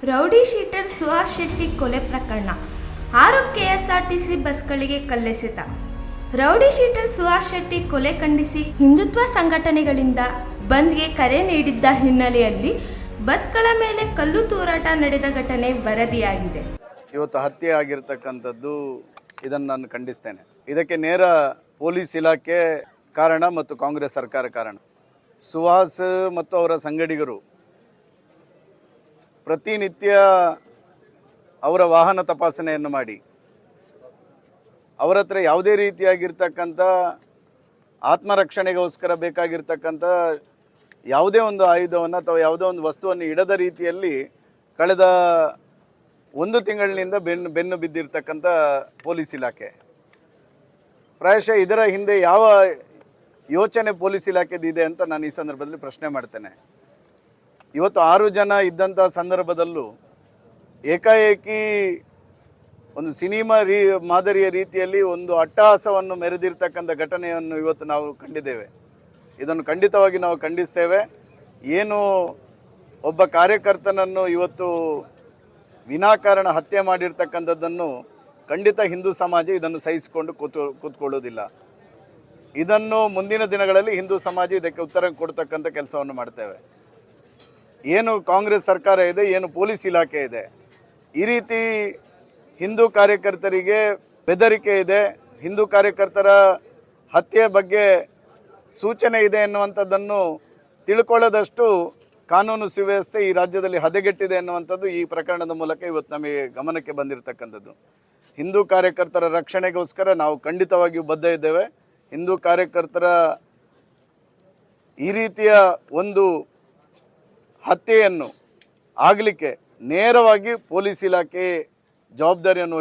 Rowdy sheeter Suhas Shetty ಕೊಲೆ ಪ್ರಕರಣ 6 KSRTC ಬಸ್ಗಳಿಗೆ ಕಲ್ಲೆಸೆತ. ರೌಡಿ ಶೀಟರ್ ಸುಹಾಸ್ ಶೆಟ್ಟಿ ಕೊಲೆ ಖಂಡಿಸಿ ಹಿಂದುತ್ವ ಸಂಘಟನೆಗಳಿಂದ ಬಂದ್ಗೆ ಕರೆ ನೀಡಿದ್ದ ಹಿನ್ನೆಲೆಯಲ್ಲಿ ಬಸ್ಗಳ ಮೇಲೆ ಕಲ್ಲು ತೂರಾಟ ನಡೆದ ಘಟನೆ ವರದಿಯಾಗಿದೆ. ಇವತ್ತು ಹತ್ಯೆ ಆಗಿರ್ತಕ್ಕಂಥದ್ದು ಇದನ್ನು ನಾನು ಖಂಡಿಸ್ತೇನೆ. ಇದಕ್ಕೆ ನೇರ ಪೊಲೀಸ್ ಇಲಾಖೆ ಕಾರಣ ಮತ್ತು ಕಾಂಗ್ರೆಸ್ ಸರ್ಕಾರ ಕಾರಣ. ಸುಹಾಸ್ ಮತ್ತು ಅವರ ಸಂಗಡಿಗರು ಪ್ರತಿನಿತ್ಯ ಅವರ ವಾಹನ ತಪಾಸಣೆಯನ್ನು ಮಾಡಿ ಅವರ ಹತ್ರ ಯಾವುದೇ ರೀತಿಯಾಗಿರ್ತಕ್ಕಂಥ ಆತ್ಮರಕ್ಷಣೆಗೋಸ್ಕರ ಬೇಕಾಗಿರ್ತಕ್ಕಂಥ ಯಾವುದೇ ಒಂದು ಆಯುಧವನ್ನು ಅಥವಾ ಯಾವುದೇ ಒಂದು ವಸ್ತುವನ್ನು ಇಡದ ರೀತಿಯಲ್ಲಿ ಕಳೆದ 1 ತಿಂಗಳಿನಿಂದ ಬೆನ್ನು ಬಿದ್ದಿರ್ತಕ್ಕಂಥ ಪೊಲೀಸ್ ಇಲಾಖೆ. ಪ್ರಾಯಶಃ ಇದರ ಹಿಂದೆ ಯಾವ ಯೋಚನೆ ಪೊಲೀಸ್ ಇಲಾಖೆದಿದೆ ಅಂತ ನಾನು ಈ ಸಂದರ್ಭದಲ್ಲಿ ಪ್ರಶ್ನೆ ಮಾಡ್ತೇನೆ. ಇವತ್ತು 6 ಜನ ಇದ್ದಂಥ ಸಂದರ್ಭದಲ್ಲೂ ಏಕಾಏಕಿ ಒಂದು ಸಿನಿಮಾ ಮಾದರಿಯ ರೀತಿಯಲ್ಲಿ ಒಂದು ಅಟ್ಟಹಾಸವನ್ನು ಮೆರೆದಿರ್ತಕ್ಕಂಥ ಘಟನೆಯನ್ನು ಇವತ್ತು ನಾವು ಕಂಡಿದ್ದೇವೆ. ಇದನ್ನು ಖಂಡಿತವಾಗಿ ನಾವು ಖಂಡಿಸ್ತೇವೆ. ಏನು ಒಬ್ಬ ಕಾರ್ಯಕರ್ತನನ್ನು ಇವತ್ತು ವಿನಾಕಾರಣ ಹತ್ಯೆ ಮಾಡಿರ್ತಕ್ಕಂಥದ್ದನ್ನು ಖಂಡಿತ ಹಿಂದೂ ಸಮಾಜ ಇದನ್ನು ಸಹಿಸಿಕೊಂಡು ಕೂತ್ಕೊಳ್ಳೋದಿಲ್ಲ. ಇದನ್ನು ಮುಂದಿನ ದಿನಗಳಲ್ಲಿ ಹಿಂದೂ ಸಮಾಜ ಇದಕ್ಕೆ ಉತ್ತರ ಕೊಡ್ತಕ್ಕಂಥ ಕೆಲಸವನ್ನು ಮಾಡ್ತೇವೆ. ಏನು ಕಾಂಗ್ರೆಸ್ ಸರ್ಕಾರ ಇದೆ, ಏನು ಪೊಲೀಸ್ ಇಲಾಖೆ ಇದೆ, ಈ ರೀತಿ ಹಿಂದೂ ಕಾರ್ಯಕರ್ತರಿಗೆ ಬೆದರಿಕೆ ಇದೆ, ಹಿಂದೂ ಕಾರ್ಯಕರ್ತರ ಹತ್ಯೆ ಬಗ್ಗೆ ಸೂಚನೆ ಇದೆ ಎನ್ನುವಂಥದ್ದನ್ನು ತಿಳ್ಕೊಳ್ಳೋದಷ್ಟು ಕಾನೂನು ಸುವ್ಯವಸ್ಥೆ ಈ ರಾಜ್ಯದಲ್ಲಿ ಹದಗೆಟ್ಟಿದೆ ಎನ್ನುವಂಥದ್ದು ಈ ಪ್ರಕರಣದ ಮೂಲಕ ಇವತ್ತು ನಮಗೆ ಗಮನಕ್ಕೆ ಬಂದಿರತಕ್ಕಂಥದ್ದು. ಹಿಂದೂ ಕಾರ್ಯಕರ್ತರ ರಕ್ಷಣೆಗೋಸ್ಕರ ನಾವು ಖಂಡಿತವಾಗಿಯೂ ಬದ್ಧ ಇದ್ದೇವೆ. ಹಿಂದೂ ಕಾರ್ಯಕರ್ತರ ಈ ರೀತಿಯ ಒಂದು ಹತ್ಯೆಯನ್ನು ಆಗಲಿಕ್ಕೆ ನೇರವಾಗಿ ಪೊಲೀಸ್ ಇಲಾಖೆ ಜವಾಬ್ದಾರಿಯನ್ನು